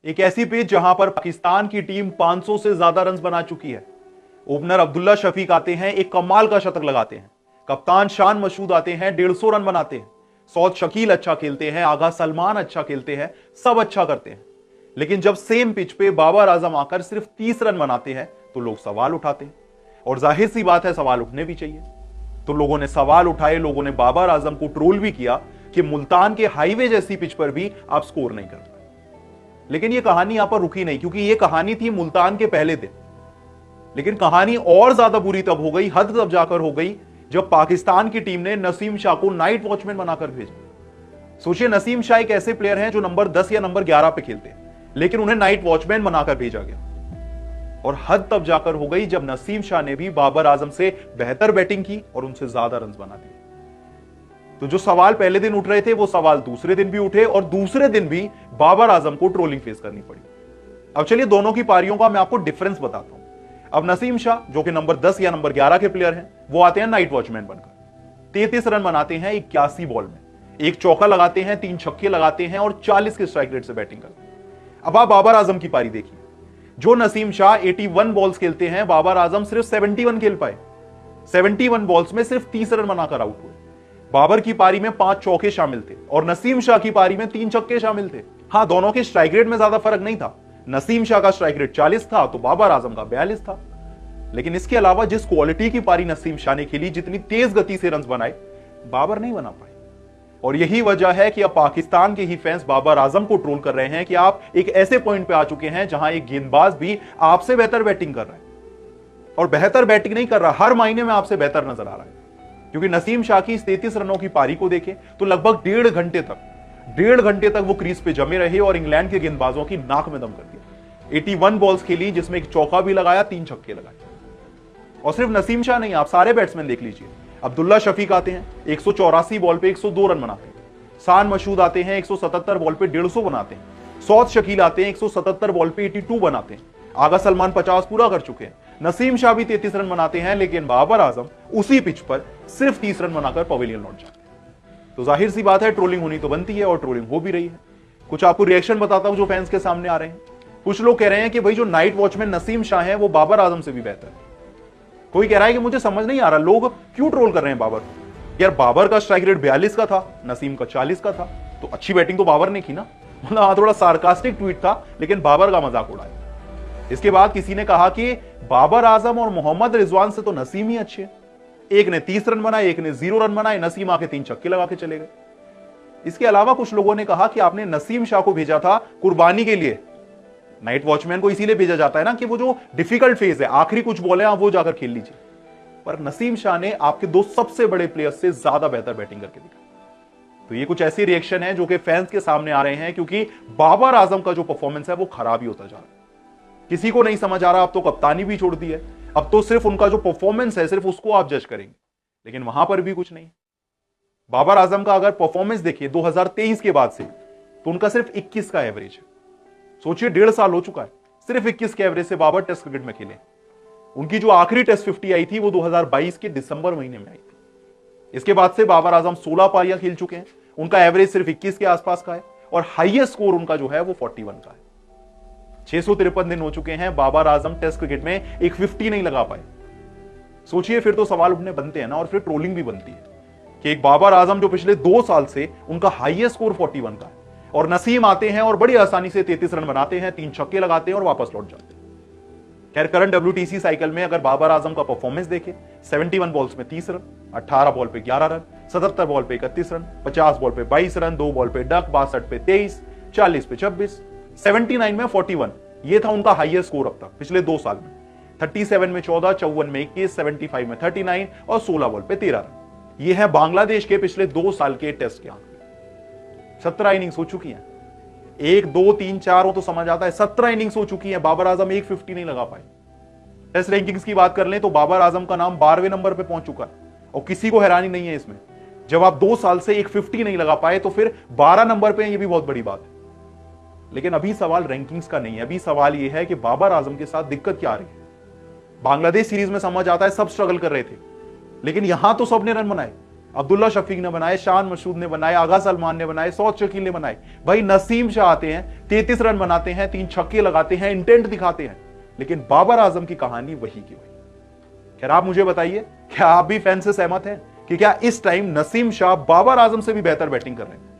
एक ऐसी पिच जहां पर पाकिस्तान की टीम 500 से ज्यादा रन बना चुकी है। ओपनर अब्दुल्ला शफीक आते हैं, एक कमाल का शतक लगाते हैं। कप्तान शान मशहूद आते हैं, 150 रन बनाते हैं। सौद शकील अच्छा खेलते हैं, आगा सलमान अच्छा खेलते हैं, सब अच्छा करते हैं। लेकिन जब सेम पिच पे बाबर आजम आकर सिर्फ 30 रन बनाते हैं तो लोग सवाल उठाते हैं, और जाहिर सी बात है सवाल उठने भी चाहिए। तो लोगों ने सवाल उठाए, लोगों ने बाबर आजम को ट्रोल भी किया कि मुल्तान के हाईवे जैसी पिच पर भी आप स्कोर नहीं कर पाए। लेकिन यह कहानी यहां पर रुकी नहीं, क्योंकि यह कहानी थी मुल्तान के पहले दिन। लेकिन कहानी और ज्यादा बुरी तब हो गई, हद तब जाकर हो गई, जब पाकिस्तान की टीम ने नसीम शाह को नाइट वॉचमैन बनाकर भेजा। सोचिए, नसीम शाह एक ऐसे प्लेयर हैं जो नंबर 10 या नंबर 11 पे खेलते हैं, लेकिन उन्हें नाइट वॉचमैन बनाकर भेजा गया। और हद तब जाकर हो गई जब नसीम शाह ने भी बाबर आजम से बेहतर बैटिंग की और उनसे ज्यादा रन बना दिए। तो जो सवाल पहले दिन उठ रहे थे वो सवाल दूसरे दिन भी उठे, और दूसरे दिन भी बाबर आजम को ट्रोलिंग फेस करनी पड़ी। अब चलिए दोनों की पारियों का मैं आपको डिफरेंस बताता हूं। अब नसीम शाह जो कि नंबर 10 या नंबर 11 के प्लेयर हैं, वो आते हैं नाइट वॉचमैन बनकर। 33 रन बनाते हैं 81 बॉल में, एक चौका लगाते हैं, 3 छक्के लगाते हैं और 40 के स्ट्राइक रेट से बैटिंग करते हैं। अब आप बाबर आजम की पारी देखिए। जो नसीम शाह 81 बॉल्स खेलते हैं, बाबर आजम सिर्फ 71 खेल पाए। 71 बॉल्स में सिर्फ 30 रन बनाकर आउट हुए। बाबर की पारी में 5 चौके शामिल थे और नसीम शाह की पारी में 3 छक्के शामिल थे। हां, दोनों के स्ट्राइक रेट में ज्यादा फर्क नहीं था। नसीम शाह का स्ट्राइक रेट 40 था तो बाबर आजम का 42 था। लेकिन इसके अलावा जिस क्वालिटी की पारी नसीम शाह ने खेली, जितनी तेज गति से रन बनाए, बाबर नहीं बना पाए। और यही वजह है कि अब पाकिस्तान के ही फैंस बाबर आजम को ट्रोल कर रहे हैं कि आप एक ऐसे पॉइंट पे आ चुके हैं जहां एक गेंदबाज भी आपसे बेहतर बैटिंग कर रहा है, और बेहतर बैटिंग नहीं कर रहा, हर महीने में आपसे बेहतर नजर आ रहा है। क्योंकि नसीम शाह की 33 रनों की पारी को देखें तो लगभग 1.5 घंटे तक वो क्रीज पे जमे रहे और इंग्लैंड के गेंदबाजों की नाक में दम कर दिया। 81 बॉल्स खेली, जिसमें एक चौका भी लगाया, 3 छक्के लगाए। और सिर्फ नसीम शाह नहीं, आप सारे बैट्समैन देख लीजिए। अब्दुल्ला शफीक आते हैं, 184 बॉल पे 102 रन बनाते हैं। शान मशहूद आते हैं, 177 बॉल पे 150 बनाते हैं। सौद शकील आते हैं, 177 बॉल पे 82 बनाते हैं। आगा सलमान 50 पूरा कर चुके हैं। नसीम शाह भी 33 रन बनाते हैं, लेकिन बाबर आजम उसी पिच पर सिर्फ 30 रन बनाकर पवेलियन लौट जाते हैं। तो जाहिर सी बात है, ट्रोलिंग होनी तो बनती है और ट्रोलिंग हो भी रही है। कुछ आपको रिएक्शन बताता हूं जो फैंस के सामने आ रहे हैं। कुछ लोग कह रहे हैं कि भाई जो नाइट वॉचमैन नसीम शाह है वो बाबर आजम से भी बेहतर है। कोई कह रहा है कि मुझे समझ नहीं आ रहा लोग क्यों ट्रोल कर रहे हैं बाबर को। यार, बाबर का स्ट्राइक रेट 42 का था, नसीम का 40 का था, तो अच्छी बैटिंग तो बाबर ने की ना। मतलब थोड़ा सार्कास्टिक ट्वीट था, लेकिन बाबर का मजाक उड़ाया। इसके बाद किसी ने कहा कि बाबर आजम और मोहम्मद रिजवान से तो नसीम ही अच्छे। एक ने 30 रन बनाए, एक ने 0 रन बनाए, नसीम आके 3 छक्के लगा के चले गए। इसके अलावा कुछ लोगों ने कहा कि आपने नसीम शाह को भेजा था कुर्बानी के लिए। नाइट वॉचमैन को इसीलिए भेजा जाता है ना कि वो जो डिफिकल्ट फेज है, आखिरी कुछ बॉल है, आप वो जाकर खेल लीजिए। पर नसीम शाह ने आपके 2 सबसे बड़े प्लेयर्स से ज्यादा बेहतर बैटिंग करके दिखा। तो ये कुछ ऐसी रिएक्शन है जो कि फैंस के सामने आ रहे हैं, क्योंकि बाबर आजम का जो परफॉर्मेंस है वो खराब ही होता जा रहा है। किसी को नहीं समझ आ रहा, अब तो कप्तानी भी छोड़ दी है, अब तो सिर्फ उनका जो परफॉर्मेंस है सिर्फ उसको आप जज करेंगे। लेकिन वहां पर भी कुछ नहीं। बाबर आजम का अगर परफॉर्मेंस देखिए 2023 के बाद से, तो उनका सिर्फ 21 का एवरेज है। सोचिए, 1.5 साल हो चुका है, सिर्फ 21 के एवरेज से बाबर टेस्ट क्रिकेट में खेले। उनकी जो आखिरी टेस्ट 50 आई थी वो 2022 के दिसंबर महीने में आई थी। इसके बाद से बाबर आजम 16 पारियां खेल चुके हैं, उनका एवरेज सिर्फ 21 के आसपास का है, और हाईएस्ट स्कोर उनका जो है वो 41 का है। 653 दिन हो चुके हैं, बाबर आजम टेस्ट क्रिकेट में एक 50 नहीं लगा पाए। सोचिए, फिर तो सवाल उठने बनते हैं ना, और फिर ट्रोलिंग भी बनती है कि एक बाबर आजम जो पिछले 2 साल से उनका हाईएस्ट स्कोर 41 का है, और नसीम आते हैं और बड़ी आसानी से 33 रन बनाते हैं, 3 छक्के लगाते हैं और वापस लौट जाते हैं। खैर, करंट WTC साइकिल में अगर बाबर आजम का परफॉर्मेंस देखें, 71 बॉल्स में 30 रन, 18 बॉल पे 11 रन, 77 बॉल पे 31 रन, 50 बॉल पे 22 रन, 2 बॉल पे डक, 62 पे 23, 40 पे 26, 79 में 41। ये था उनका हाईएस्ट स्कोर अब तक पिछले 2 साल में। 37 में 14, 54 में 21, 75 में 39 और 16 बॉल पे 13 रन। ये है बांग्लादेश के पिछले 2 साल के टेस्ट के आंकड़े। 17 इनिंग्स हो चुकी हैं, 1, 2, 3, 4 हो तो समझ आता है, 17 इनिंग्स हो चुकी हैं, बाबर आजम एक 50 नहीं लगा पाए। टेस्ट रैंकिंग्स की बात कर लें तो बाबर आजम का नाम 12वें नंबर पे पहुंच चुका है, और किसी को हैरानी नहीं है इसमें। जब आप 2 साल से एक 50 नहीं लगा पाए तो फिर 12 नंबर पे, ये भी बहुत बड़ी बात है। लेकिन अभी सवाल रैंकिंग्स का नहीं है, अभी सवाल यह है कि बाबर आजम के साथ दिक्कत क्या आ रही है। बांग्लादेश सीरीज में समझ आता है सब स्ट्रगल कर रहे थे, लेकिन यहां तो सबने रन बनाए। अब्दुल्ला शफीक ने बनाए, शान मसूद ने बनाए, आगा सलमान ने बनाए, सौद शकील ने बनाए। भाई नसीम शाह आते हैं, 33 रन बनाते हैं, 3 छक्के लगाते हैं, इंटेंट दिखाते हैं, लेकिन बाबर आजम की कहानी वही की वही। खैर आप मुझे बताइए, क्या आप भी फैन से सहमत हैं कि क्या इस टाइम नसीम शाह बाबर आजम से भी बेहतर बैटिंग कर रहे हैं?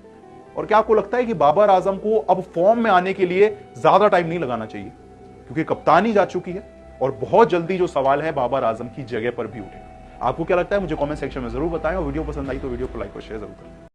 और क्या आपको लगता है कि बाबर आजम को अब फॉर्म में आने के लिए ज्यादा टाइम नहीं लगाना चाहिए, क्योंकि कप्तानी जा चुकी है और बहुत जल्दी जो सवाल है बाबर आजम की जगह पर भी उठेगा? आपको क्या लगता है मुझे कमेंट सेक्शन में जरूर बताएं, और वीडियो पसंद आई तो वीडियो को लाइक और शेयर जरूर करें।